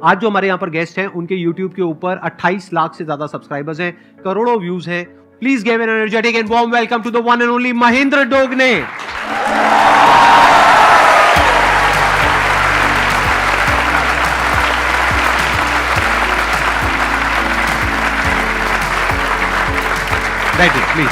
आज जो हमारे यहाँ पर गेस्ट हैं उनके YouTube के ऊपर 28 लाख से ज्यादा सब्सक्राइबर्स हैं, करोड़ों व्यूज हैं। Please give an energetic and warm welcome to the one and only Mahendra Dogne. Please.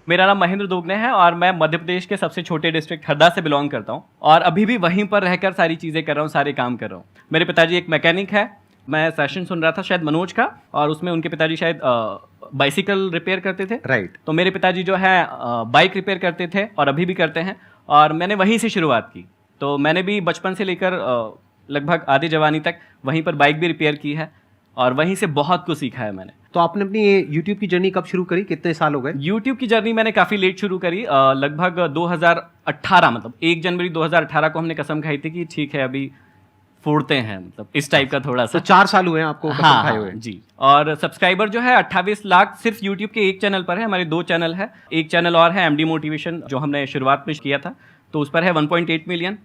मेरा नाम महेंद्र दोगने है और मैं मध्य प्रदेश के सबसे छोटे डिस्ट्रिक्ट हरदा से बिलोंग करता हूँ और अभी भी वहीं पर रहकर सारी चीज़ें कर रहा हूँ, सारे काम कर रहा हूँ। मेरे पिताजी एक मैकेनिक है। मैं सेशन सुन रहा था शायद मनोज का, और उसमें उनके पिताजी शायद बाइसिकल रिपेयर करते थे। राइट। तो मेरे पिताजी जो है बाइक रिपेयर करते थे और अभी भी करते हैं, और मैंने वहीं से शुरुआत की। तो मैंने भी बचपन से लेकर लगभग आधी जवानी तक वहीं पर बाइक भी रिपेयर की है और वहीं से बहुत कुछ सीखा है मैंने। तो आपने अपनी ये YouTube की जर्नी कब शुरू करी, कितने साल हो गए? YouTube की जर्नी मैंने काफ़ी लेट शुरू करी, लगभग 2018, मतलब 1 जनवरी 2018 को हमने कसम खाई थी कि ठीक है अभी फोड़ते हैं, मतलब इस टाइप का थोड़ा सा। तो 4 साल हुए हैं आपको कसम खाए हुए? जी। और सब्सक्राइबर जो है 28 लाख सिर्फ YouTube के एक चैनल पर है। हमारे 2 चैनल है, एक चैनल और है MD मोटिवेशन जो हमने शुरुआत में किया था, तो उस पर है 1.8 मिलियन,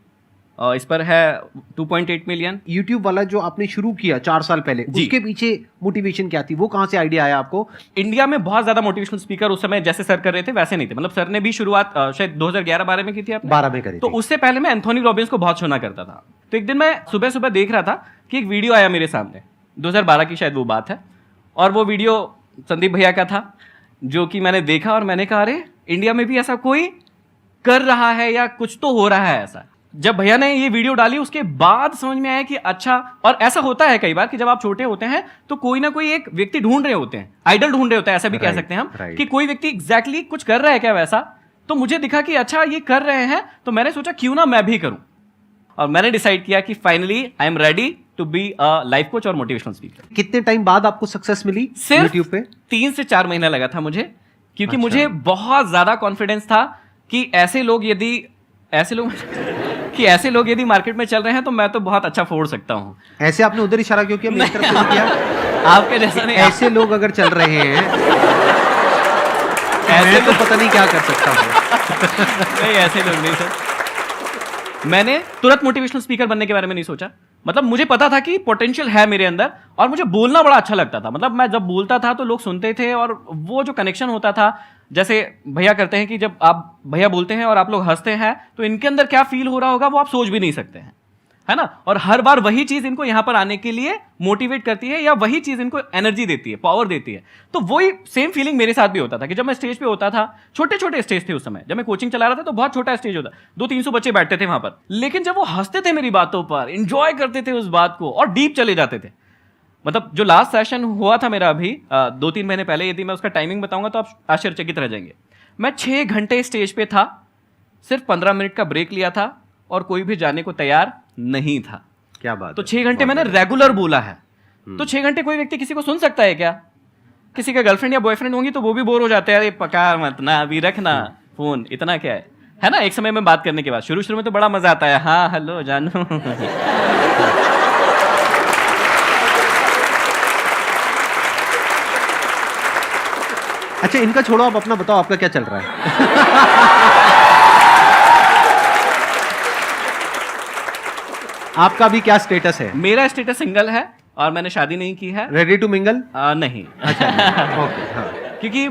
इस पर है 2.8 मिलियन। YouTube वाला जो आपने शुरू किया 4 साल पहले, उसके पीछे मोटिवेशन क्या थी, वो कहाँ से आइडिया आया आपको? इंडिया में बहुत ज्यादा मोटिवेशनल स्पीकर उस समय जैसे सर कर रहे थे वैसे नहीं थे। मतलब सर ने भी शुरुआत शायद 2011-12 में की थी आपने? 12 में करी। तो उससे पहले मैं एंथोनी रॉबिन्स को बहुत सुना करता था। तो एक दिन मैं सुबह सुबह देख रहा था कि एक वीडियो आया मेरे सामने, 2012 की शायद वो बात है, और वो वीडियो संदीप भैया का था, जो कि मैंने देखा और मैंने कहा अरे इंडिया में भी ऐसा कोई कर रहा है या कुछ तो हो रहा है ऐसा। जब भैया ने ये वीडियो डाली उसके बाद समझ में आया कि अच्छा, और ऐसा होता है कई बार कि जब आप छोटे होते हैं तो कोई ना कोई एक व्यक्ति ढूंढ रहे होते हैं, आइडल ढूंढ रहे होते हैं, ऐसा भी कह सकते हैं हम, कि कोई व्यक्ति एग्जैक्टली कुछ कर रहा है क्या वैसा। तो मुझे दिखा कि अच्छा ये कर रहे हैं, तो मैंने सोचा क्यों ना मैं भी करूं, और मैंने डिसाइड किया कि finally I am ready to be a life coach और मोटिवेशनल स्पीकर। कितने टाइम बाद आपको सक्सेस मिली सिर्फ YouTube पे? 3 से 4 महीना लगा था मुझे, क्योंकि अच्छा। मुझे बहुत ज्यादा कॉन्फिडेंस था कि ऐसे लोग यदि मार्केट में चल रहे हैं तो मैं तो बहुत अच्छा फोड़ सकता हूँ। ऐसे आपने उधर इशारा क्यों किया, मेरी तरफ क्यों किया? आपके जैसा नहीं। ऐसे लोग अगर चल रहे हैं ऐसे तो पता नहीं क्या कर सकता हूँ। नहीं, ऐसे लोग नहीं सर। मैंने तुरंत मोटिवेशनल स्पीकर बनने के बारे में नहीं सोचा। मतलब मुझे पता था कि पोटेंशियल है मेरे अंदर, और मुझे बोलना बड़ा अच्छा लगता था। मतलब मैं जब बोलता था तो लोग सुनते थे, और वो जो कनेक्शन होता था, जैसे भैया करते हैं कि जब आप भैया बोलते हैं और आप लोग हंसते हैं तो इनके अंदर क्या फील हो रहा होगा वो आप सोच भी नहीं सकते हैं, है ना। और हर बार वही चीज इनको यहां पर आने के लिए मोटिवेट करती है, या वही चीज इनको एनर्जी देती है, पावर देती है। तो वही सेम फीलिंग मेरे साथ भी होता था कि जब मैं स्टेज पे होता था, छोटे छोटे स्टेज थे उस समय, जब मैं कोचिंग चला रहा था तो बहुत छोटा स्टेज होता, 200-300 बच्चे बैठते थे वहां पर, लेकिन जब वो हंसते थे मेरी बातों पर, इंजॉय करते थे उस बात को और डीप चले जाते थे। मतलब जो लास्ट सेशन हुआ था मेरा अभी 2-3 महीने पहले, यदि मैं उसका टाइमिंग बताऊंगा तो आप आश्चर्यचकित रह जाएंगे। मैं 6 घंटे स्टेज पे था, सिर्फ 15 मिनट का ब्रेक लिया था और कोई भी जाने को तैयार नहीं था। क्या बात। तो 6 घंटे मैंने रेगुलर बोला है। तो 6 घंटे कोई व्यक्ति किसी को सुन सकता है क्या? किसी का गर्लफ्रेंड या बॉयफ्रेंड होंगी तो वो भी बोर हो जाते हैं, अरे पका मत ना, अभी रखना फोन, इतना क्या है ना। एक समय में बात करने के बाद शुरू में तो बड़ा मजा आता है, हाँ हेलो जानू। अच्छा, इनका छोड़ो, आप अपना बताओ, आपका क्या चल रहा है? आपका भी क्या स्टेटस है? मेरा स्टेटस सिंगल है और मैंने शादी नहीं की है। Ready to mingle? नहीं। अच्छा, ओके, हाँ। क्योंकि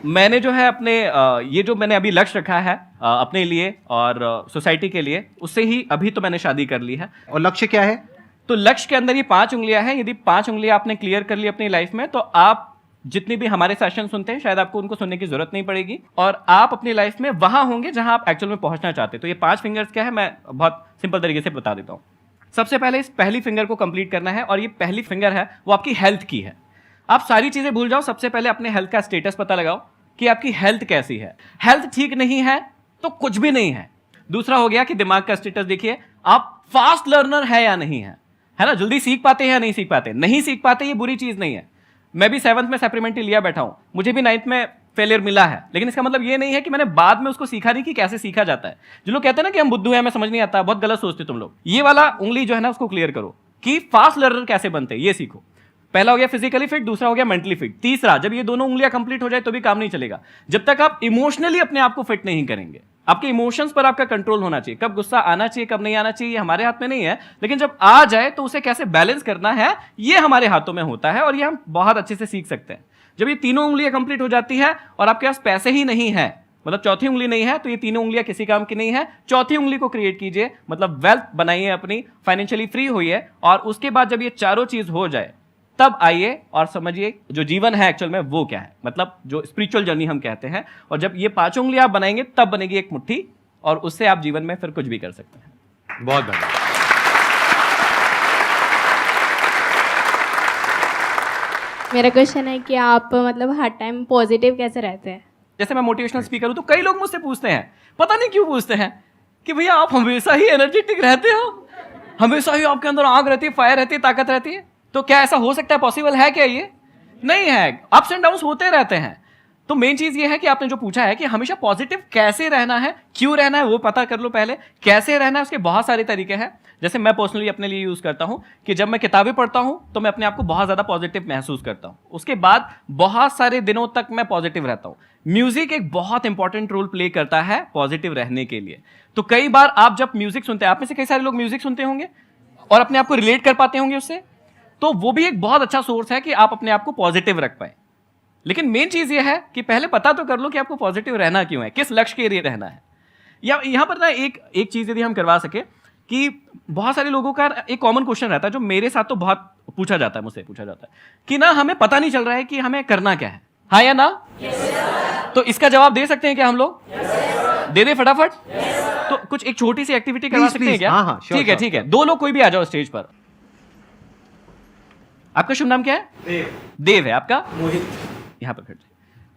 मैंने जो है अपने ये जो मैंने अभी लक्ष्य रखा है अपने लिए और सोसाइटी के लिए, उससे ही अभी तो मैंने शादी कर ली है। और लक्ष्य क्या है? तो लक्ष्य के अंदर ये 5 उंगलियां हैं। यदि 5 उंगलियां आपने क्लियर कर ली अपनी लाइफ में, तो आप जितनी भी हमारे सेशन सुनते हैं शायद आपको उनको सुनने की जरूरत नहीं पड़ेगी, और आप अपनी लाइफ में वहां होंगे जहां आप एक्चुअल में पहुंचना चाहते हैं। तो ये 5 फिंगर्स क्या है, मैं बहुत सिंपल तरीके से बता देता हूं। सबसे पहले इस पहली फिंगर को कंप्लीट करना है, और ये पहली फिंगर है वो आपकी हेल्थ की है। आप सारी चीजें भूल जाओ, सबसे पहले अपने हेल्थ का स्टेटस पता लगाओ कि आपकी हेल्थ कैसी है। हेल्थ ठीक नहीं है तो कुछ भी नहीं है। दूसरा हो गया कि दिमाग का स्टेटस देखिए, आप फास्ट लर्नर है या नहीं है ना। जल्दी सीख पाते हैं या नहीं सीख पाते? नहीं सीख पाते, ये बुरी चीज नहीं है। मैं भी 7th में सप्लीमेंट्री लिया बैठा हूं, मुझे भी 9th में फेलियर मिला है, लेकिन इसका मतलब ये नहीं है कि मैंने बाद में उसको सीखा नहीं कि कैसे सीखा जाता है। जो लोग कहते हैं ना कि हम बुद्धू हैं, हमें समझ नहीं आता, बहुत गलत सोचते तुम लोग। ये वाला उंगली जो है ना उसको क्लियर करो कि फास्ट लर्नर कैसे बनते हैं, ये सीखो। पहला हो गया फिजिकली फिट, दूसरा हो गया मेंटली फिट, तीसरा जब ये दोनों उंगलियां कंप्लीट हो जाए तो भी काम नहीं चलेगा जब तक आप इमोशनली अपने आप को फिट नहीं करेंगे। आपके इमोशंस पर आपका कंट्रोल होना चाहिए, कब गुस्सा आना चाहिए कब नहीं आना चाहिए हमारे हाथ में नहीं है, लेकिन जब आ जाए तो उसे कैसे बैलेंस करना है ये हमारे हाथों में होता है, और ये हम बहुत अच्छे से सीख सकते हैं। जब ये तीनों उंगलियां कंप्लीट हो जाती है और आपके पास पैसे ही नहीं है, मतलब चौथी उंगली नहीं है, तो ये तीनों उंगलियां किसी काम की नहीं है, चौथी उंगली को क्रिएट कीजिए, मतलब वेल्थ बनाइए अपनी, फाइनेंशियली फ्री होइए, और उसके बाद जब ये चारों चीज हो जाए तब आइए और समझिए जो जीवन है एक्चुअल में वो क्या है, मतलब जो स्पिरिचुअल जर्नी हम कहते हैं। और जब ये पांचों उंगली आप बनाएंगे तब बनेगी एक मुट्ठी, और उससे आप जीवन में फिर कुछ भी कर सकते हैं। बहुत बढ़िया। मेरा क्वेश्चन है कि आप मतलब हर टाइम पॉजिटिव कैसे रहते हैं? जैसे मैं मोटिवेशनल स्पीकर हूं तो कई लोग मुझसे पूछते हैं, पता नहीं क्यों पूछते हैं, कि भैया आप हमेशा ही एनर्जेटिक रहते हो, हमेशा ही आपके अंदर आग रहती है, फायर रहती है, ताकत रहती है, तो क्या ऐसा हो सकता है, पॉसिबल है क्या? ये नहीं है, अप्स एंड डाउन्स होते रहते हैं। तो मेन चीज ये है कि आपने जो पूछा है कि हमेशा पॉजिटिव कैसे रहना है, क्यों रहना है, वो पता कर लो पहले। कैसे रहना है उसके बहुत सारे तरीके हैं। जैसे मैं पर्सनली अपने लिए यूज करता हूं कि जब मैं किताबें पढ़ता हूं तो मैं अपने आप को बहुत ज्यादा पॉजिटिव महसूस करता हूं, उसके बाद बहुत सारे दिनों तक मैं पॉजिटिव रहता हूं। म्यूजिक एक बहुत इंपॉर्टेंट रोल प्ले करता है पॉजिटिव रहने के लिए। तो कई बार आप जब म्यूजिक सुनते हैं, आप में से कई सारे लोग म्यूजिक सुनते होंगे और अपने आप को रिलेट कर पाते होंगे उससे, तो वो भी एक बहुत अच्छा सोर्स है कि आप अपने आप को पॉजिटिव रख पाए। लेकिन मेन चीज ये है कि पहले पता तो कर लो कि आपको पॉजिटिव रहना क्यों है, किस लक्ष्य के लिए रहना है। या यहां पर ना एक चीज यदि हम करवा सके कि बहुत सारे लोगों का एक कॉमन क्वेश्चन रहता है जो मेरे साथ तो बहुत पूछा जाता है, मुझसे पूछा जाता है कि ना हमें पता नहीं चल रहा है कि हमें करना क्या है, हाँ या ना? तो इसका जवाब दे सकते हैं क्या हम लोग? दे दे फटाफट। तो कुछ एक छोटी सी एक्टिविटी करवा सकते हैं क्या? हाँ, ठीक है ठीक है, दो लोग कोई भी आ जाओ स्टेज पर। आपका शुभ नाम क्या है? देव है। आपका? मोहित। यहां पर खड़े।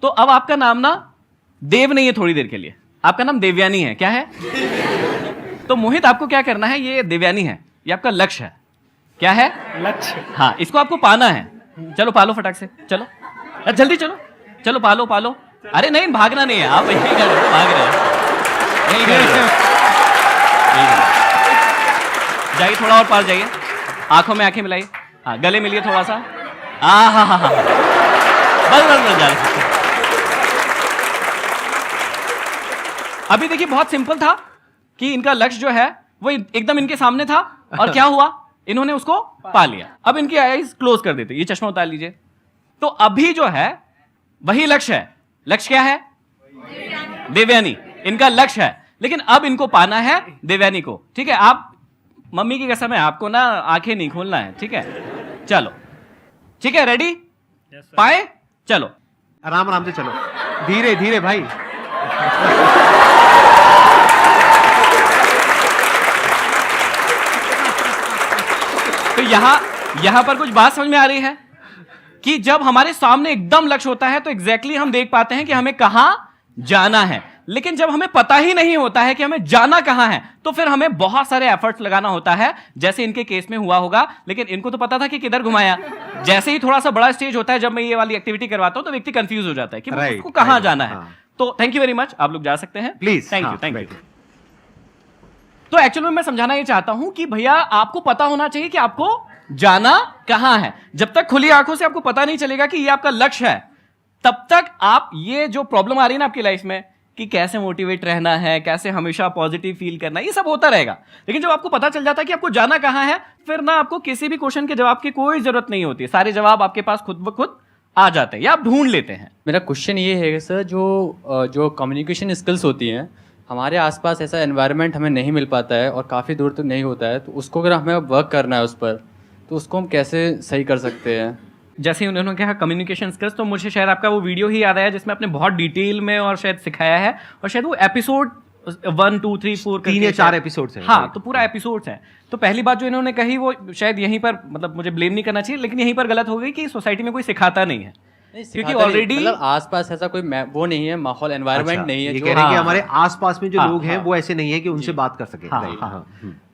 तो अब आपका नाम ना देव नहीं है, थोड़ी देर के लिए आपका नाम देवयानी है। क्या है? तो मोहित आपको क्या करना है, ये देवयानी है, ये आपका लक्ष्य है। क्या है? लक्ष्य। हाँ, इसको आपको पाना है। चलो पालो फटाक से, चलो जल्दी चलो, चलो पालो पालो। अरे नहीं, भागना नहीं है, आप यही कर रहे हो, भाग रहे हो, यही कर रहे हो। जाइए थोड़ा और पास जाइए, आंखों में आंखें मिलाइए, हाँ गले मिलिए थोड़ा सा, हाँ बस बस बस जा। अभी देखिए बहुत सिंपल था कि इनका लक्ष्य जो है वो एकदम इनके सामने था, और क्या हुआ, इन्होंने उसको पा लिया। अब इनकी आईज क्लोज कर देते, ये चश्मा उतार लीजिए। तो अभी जो है वही लक्ष्य है। लक्ष्य क्या है? देवयानी इनका लक्ष्य है, लेकिन अब इनको पाना है देवयानी को। ठीक है, आप मम्मी की कसम है आपको ना आंखें नहीं खोलना है, ठीक है? चलो ठीक है, रेडी? पाए? चलो आराम आराम से चलो, धीरे धीरे भाई। तो यहां पर कुछ बात समझ में आ रही है कि जब हमारे सामने एकदम लक्ष्य होता है तो एग्जैक्टली हम देख पाते हैं कि हमें कहां जाना है। लेकिन जब हमें पता ही नहीं होता है कि हमें जाना कहां है, तो फिर हमें बहुत सारे एफर्ट्स लगाना होता है, जैसे इनके केस में हुआ होगा। लेकिन इनको तो पता था कि किधर घुमाया। जैसे ही थोड़ा सा बड़ा स्टेज होता है, जब मैं ये वाली एक्टिविटी करवाता हूं, तो व्यक्ति कंफ्यूज हो जाता है कि उसको कहां जाना है। तो थैंक यू वेरी मच, आप लोग जा सकते हैं प्लीज। Thank you. तो एक्चुअली में मैं समझाना ये चाहता हूं कि भैया आपको पता होना चाहिए कि आपको जाना कहां है। जब तक खुली आंखों से आपको पता नहीं चलेगा कि ये आपका लक्ष्य है, तब तक आप ये जो प्रॉब्लम आ रही है ना आपकी लाइफ में कि कैसे मोटिवेट रहना है, कैसे हमेशा पॉजिटिव फील करना है, ये सब होता रहेगा। लेकिन जब आपको पता चल जाता है कि आपको जाना कहां है, फिर ना आपको किसी भी क्वेश्चन के जवाब की कोई जरूरत नहीं होती है। सारे जवाब आपके पास खुद ब खुद आ जाते हैं या आप ढूंढ लेते हैं। मेरा क्वेश्चन ये है सर, जो कम्युनिकेशन स्किल्स होती हैं, हमारे आसपास ऐसा एनवायरनमेंट हमें नहीं मिल पाता है और काफ़ी दूर तक नहीं होता है, तो उसको अगर हमें वर्क करना है उस पर, तो उसको हम कैसे सही कर सकते हैं? जैसे उन्होंने कहा कम्युनिकेशन स्किल्स, तो मुझे शायद आपका वो वीडियो ही याद आया जिसमें आपने बहुत डिटेल में और शायद सिखाया है, और शायद वो एपिसोड 1 2 3 4 3 या 4 एपिसोड्स हैं। हाँ, तो पूरा एपिसोड्स हैं। तो पहली बात जो इन्होंने कही वो शायद यहीं पर, मतलब मुझे ब्लेम नहीं करना चाहिए, लेकिन यहीं पर गलत हो गई कि सोसाइटी में कोई सिखाता नहीं है, क्योंकि ऑलरेडी मतलब आसपास ऐसा कोई वो नहीं है, माहौल एनवायरनमेंट नहीं है। ये कह रहे हैं कि हमारे आसपास में जो लोग हैं वो ऐसे नहीं है कि उनसे बात कर सके।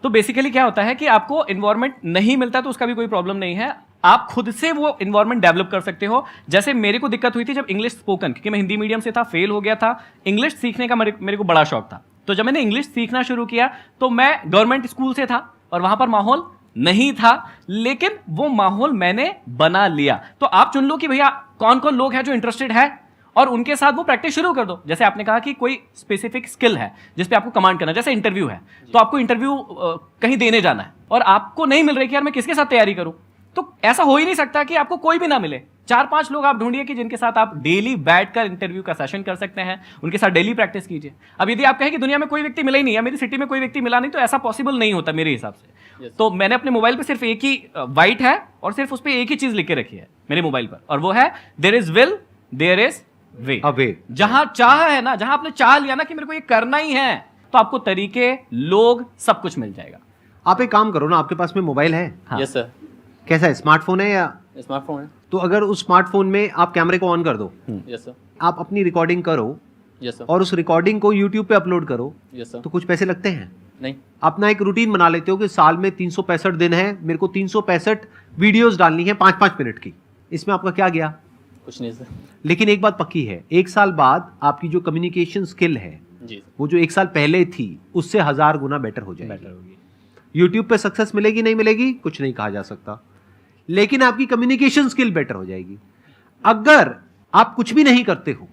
तो बेसिकली क्या होता है कि आपको एनवायरनमेंट नहीं मिलता तो उसका भी कोई प्रॉब्लम नहीं है, आप खुद से वो एनवायरनमेंट डेवलप कर सकते हो। जैसे मेरे को दिक्कत हुई थी जब इंग्लिश स्पोकन, क्योंकि मैं हिंदी मीडियम से था, फेल हो गया था। इंग्लिश सीखने का मेरे को बड़ा शौक था। तो जब मैंने इंग्लिश सीखना शुरू किया तो मैं गवर्नमेंट स्कूल से था और वहां पर माहौल नहीं था, लेकिन वो माहौल मैंने बना लिया। तो आप चुन लो कि भैया कौन कौन लोग हैं जो इंटरेस्टेड है, और उनके साथ वो प्रैक्टिस शुरू कर दो। जैसे आपने कहा कि कोई स्पेसिफिक स्किल है जिस पे आपको कमांड करना है, जैसे इंटरव्यू है, तो आपको इंटरव्यू कहीं देने जाना है और आपको नहीं मिल रही कि यार मैं किसके साथ तैयारी करूं, तो ऐसा हो ही नहीं सकता कि आपको कोई भी ना मिले। 4-5 लोग आप ढूंढिए कि जिनके साथ आप डेली बैठकर इंटरव्यू का सेशन कर सकते हैं, उनके साथ डेली प्रैक्टिस कीजिए। अब यदि आप कहें कि दुनिया में कोई व्यक्ति मिला ही नहीं, या मेरी सिटी में कोई व्यक्ति मिला नहीं, तो ऐसा पॉसिबल नहीं होता मेरे हिसाब से। तो मैंने अपने मोबाइल पे सिर्फ एक ही वाइट है और सिर्फ उस पर एक ही चीज लिख के रखी है मेरे मोबाइल पर, और वो है there is will there is way. जहां चाह है ना, जहां आपने चाह लिया ना कि मेरे को ये करना ही है, तो आपको तरीके, लोग, सब कुछ मिल जाएगा। आप एक काम करो ना, आपके पास में मोबाइल है? Yes sir. कैसा है, स्मार्टफोन है या? स्मार्टफोन है। तो अगर उस स्मार्टफोन में आप कैमरे को ऑन कर दो, यस सर। आप अपनी रिकॉर्डिंग करो यस सर। और उस रिकॉर्डिंग को यूट्यूब पे अपलोड करो, यस सर। तो कुछ पैसे लगते हैं? नहीं। अपना एक रूटीन बना लेते हो कि साल में 365 दिन है, मेरे को 365 वीडियोस डालनी है 5-5 मिनट की। इसमें आपका क्या गया? कुछ नहीं सर। लेकिन एक बात पक्की है, 1 साल बाद आपकी जो कम्युनिकेशन स्किल है जी वो जो 1 साल पहले थी उससे 1000 गुना बेटर हो जाएगी। यूट्यूब पे सक्सेस मिलेगी नहीं मिलेगी कुछ नहीं कहा जा सकता, लेकिन आपकी कम्युनिकेशन स्किल बेटर हो जाएगी। अगर आप कुछ भी नहीं करते हो,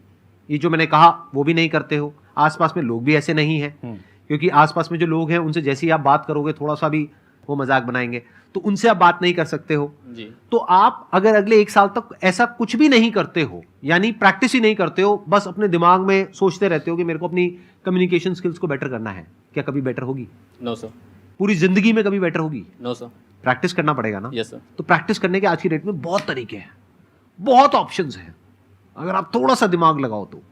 ये जो मैंने कहा वो भी नहीं करते हो, आसपास में लोग भी ऐसे नहीं हैं, क्योंकि आसपास में जो लोग हैं उनसे जैसे ही आप बात करोगे थोड़ा सा भी वो मजाक बनाएंगे, तो उनसे आप बात नहीं कर सकते हो जी। तो आप अगर अगले 1 साल तक ऐसा कुछ भी नहीं करते हो, यानी प्रैक्टिस ही नहीं करते हो, बस अपने दिमाग में सोचते रहते हो कि मेरे को अपनी कम्युनिकेशन स्किल्स को बेटर करना है, क्या कभी बेटर होगी? No sir. पूरी जिंदगी में कभी बेटर होगी? No sir. प्रैक्टिस करना पड़ेगा ना। Yes sir. तो प्रैक्टिस करने के आज की डेट में बहुत तरीके हैं, बहुत ऑप्शंस हैं, अगर आप थोड़ा सा दिमाग लगाओ तो।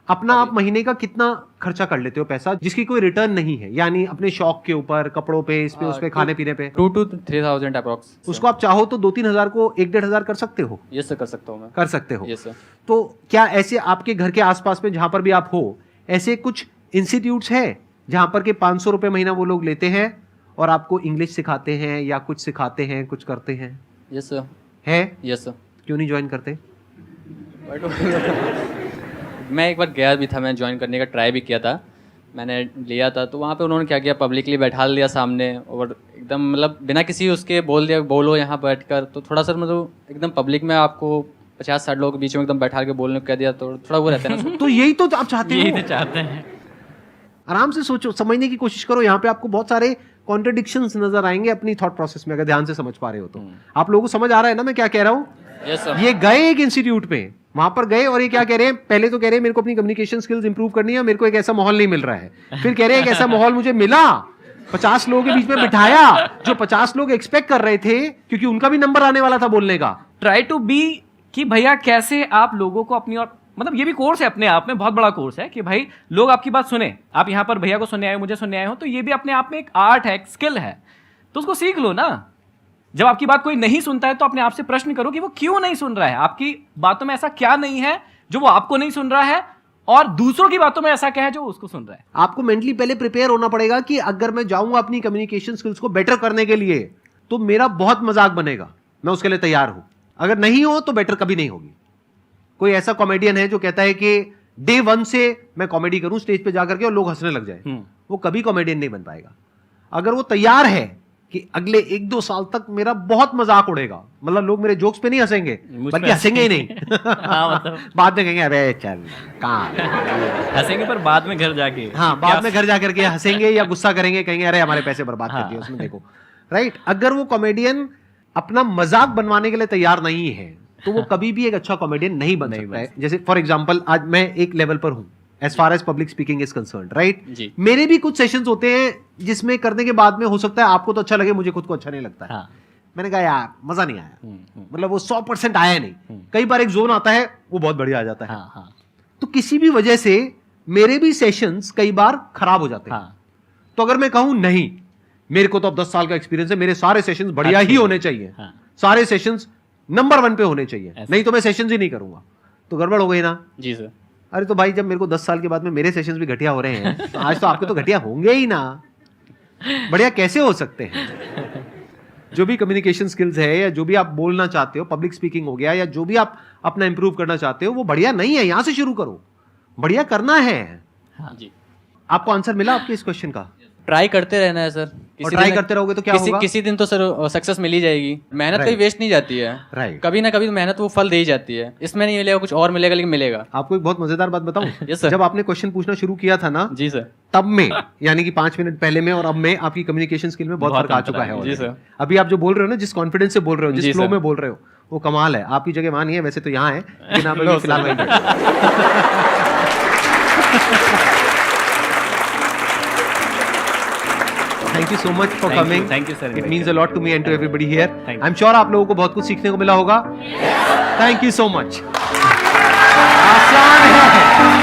अपना आप महीने का कितना खर्चा कर लेते हो पैसा जिसकी कोई रिटर्न नहीं है, यानी अपने शौक के ऊपर, कपड़ों पे, इस पे, उस पे, खाने पीने पे? 2 to 3,000 अप्रॉक्स। उसको आप चाहो तो 2-3 हजार को 1-1.5 हजार कर सकते हो। यस सर, कर सकता हूँ मैं। कर सकते हो। Yes sir. तो क्या ऐसे आपके घर के आसपास में जहां पर भी आप हो, ऐसे कुछ इंस्टीट्यूट्स है जहां पर के 500 रुपए महीना वो लोग लेते हैं और आपको इंग्लिश सिखाते हैं या कुछ सिखाते हैं, कुछ करते हैं? Yes sir. है? Yes sir. क्यों नहीं ज्वाइन करते? मैं एक बार गया भी था, मैं ज्वाइन करने का ट्राई भी किया था, मैंने लिया था, तो वहाँ पे उन्होंने क्या किया, पब्लिकली बैठा लिया सामने और एकदम मतलब बिना किसी उसके बोल दिया बोलो यहाँ बैठकर, तो थोड़ा सा मतलब एकदम पब्लिक में आपको 50-60 लोगों के बीच में एकदम बैठा के बोलने को कह दिया, तो थोड़ा वो रहता है ना। तो यही तो आप चाहते यही हो। तो चाहते हैं। आराम से सोचो, समझने की कोशिश करो, यहाँ पे आपको बहुत सारे कॉन्ट्रडिक्शंस नजर आएंगे अपनी थॉट प्रोसेस में, अगर ध्यान से समझ पा रहे हो तो। आप लोगों को समझ आ रहा है ना मैं क्या कह रहा हूँ? Yes sir. ये गए एक इंस्टीट्यूट में, वहां पर गए और ये क्या कह रहे हैं, पहले तो कह रहे हैं मेरे को अपनी कम्युनिकेशन स्किल्स इंप्रूव करनी है, मेरे को एक ऐसा माहौल नहीं मिल रहा है, फिर कह रहे हैं एक ऐसा माहौल मुझे मिला, 50 लोगों के बीच में बिठाया, जो 50 लोग एक्सपेक्ट कर रहे थे क्योंकि उनका भी नंबर आने वाला था बोलने का। ट्राई टू बी कि भैया कैसे आप लोगों को अपनी, और मतलब ये भी कोर्स है अपने आप में, बहुत बड़ा कोर्स है कि भाई लोग आपकी बात सुने। आप यहाँ पर भैया को सुनने आए हो, मुझे सुनने आए हो, तो ये भी अपने आप में एक आर्ट है, एक स्किल है, तो उसको सीख लो ना। जब आपकी बात कोई नहीं सुनता है तो अपने आप से प्रश्न करो कि वो क्यों नहीं सुन रहा है, आपकी बातों में ऐसा क्या नहीं है जो वो आपको नहीं सुन रहा है, और दूसरों की बातों में ऐसा क्या है जो उसको सुन रहा है। आपको मेंटली पहले प्रिपेयर होना पड़ेगा कि अगर मैं जाऊंगा अपनी कम्युनिकेशन स्किल्स को बेटर करने के लिए तो मेरा बहुत मजाक बनेगा, मैं उसके लिए तैयार हूं। अगर नहीं हो तो बेटर कभी नहीं होगी। कोई ऐसा कॉमेडियन है जो कहता है कि डे 1 से मैं कॉमेडी करूं स्टेज पे जाकर के और लोग हंसने लग जाए, वो कभी कॉमेडियन नहीं बन पाएगा। अगर वो तैयार है कि अगले 1-2 साल तक मेरा बहुत मजाक उड़ेगा, मतलब लोग मेरे जोक्स पे नहीं हंसेंगे बल्कि हंसेंगे ही नहीं हाँ, मतलब बाद में कहेंगे अरे चल कहाँ हंसेंगे, पर बाद में घर जाके, हाँ बाद में घर जाकर के हंसेंगे या गुस्सा करेंगे, कहेंगे अरे हमारे पैसे बर्बाद कर दिए उसमें देखो। राइट? अगर वो कॉमेडियन अपना मजाक बनवाने के लिए तैयार नहीं है तो वो कभी भी एक अच्छा कॉमेडियन नहीं बन सकता है। जैसे फॉर एग्जांपल आज मैं एक लेवल पर हूं as far as public speaking is concerned, right? जी। मेरे भी कुछ सेशंस होते हैं जिसमें करने के बाद में हो सकता है आपको तो अच्छा लगे, मुझे खुद को अच्छा नहीं लगता है। हाँ। मैंने कहा यार मजा नहीं आया, मतलब वो 100% आया नहीं। कई बार एक जोन आता है वो बहुत बढ़िया आ जाता है। हाँ, हाँ, तो किसी भी वजह से मेरे भी सेशंस कई बार खराब हो जाते हैं। हाँ। तो अगर मैं कहूं नहीं मेरे को तो अब 10 साल का एक्सपीरियंस है, मेरे सारे सेशंस बढ़िया ही होने चाहिए, हाँ। सारे सेशंस नंबर 1 पे होने चाहिए, नहीं तो मैं सेशंस ही नहीं करूंगा, तो गड़बड़ हो गई ना। जी सर। अरे तो भाई जब मेरे को 10 साल के बाद में मेरे सेशंस भी घटिया हो रहे हैं तो आज तो आपके तो घटिया होंगे ही ना। बढ़िया कैसे हो सकते हैं? जो भी कम्युनिकेशन स्किल्स है या जो भी आप बोलना चाहते हो, पब्लिक स्पीकिंग हो गया या जो भी आप अपना इंप्रूव करना चाहते हो, वो बढ़िया नहीं है, यहां से शुरू करो, बढ़िया करना है। हाँ जी। आपको आंसर मिला आपके इस क्वेश्चन का? ट्राई करते रहना है सर, और ट्राई करते रहोगे तो क्या होगा? किसी दिन तो सर सक्सेस मिल ही जाएगी। मेहनत कभी वेस्ट नहीं जाती है। राइट। कभी ना कभी तो मेहनत वो फल दे ही जाती है। इसमें नहीं मिलेगा, कुछ और मिलेगा, लेकिन मिलेगा। आपको एक बहुत मजेदार बात बताऊं? Yes, sir. जब आपने क्वेश्चन पूछना शुरू किया था ना, जी सर। तब में यानी कि 5 मिनट पहले में और अब में आपकी कम्युनिकेशन स्किल में बहुत बहुत फर्क आ अंतर चुका है। है जी already। सर। अभी आप जो बोल रहे हो ना, जिस कॉन्फिडेंस से बोल रहे हो, जिस जी फ्लो सर। में बोल रहे हो, वो कमाल है। आपकी जगह वहां नहीं है, वैसे तो यहाँ है, लेकिन आप अभी फिलहाल वहीं बैठे हो। Thank you so much for coming. Thank you, sir. It means a lot to me and to everybody here. Thank you. I'm sure आप लोगों को बहुत कुछ सीखने को मिला होगा. Thank you so much. आसान है.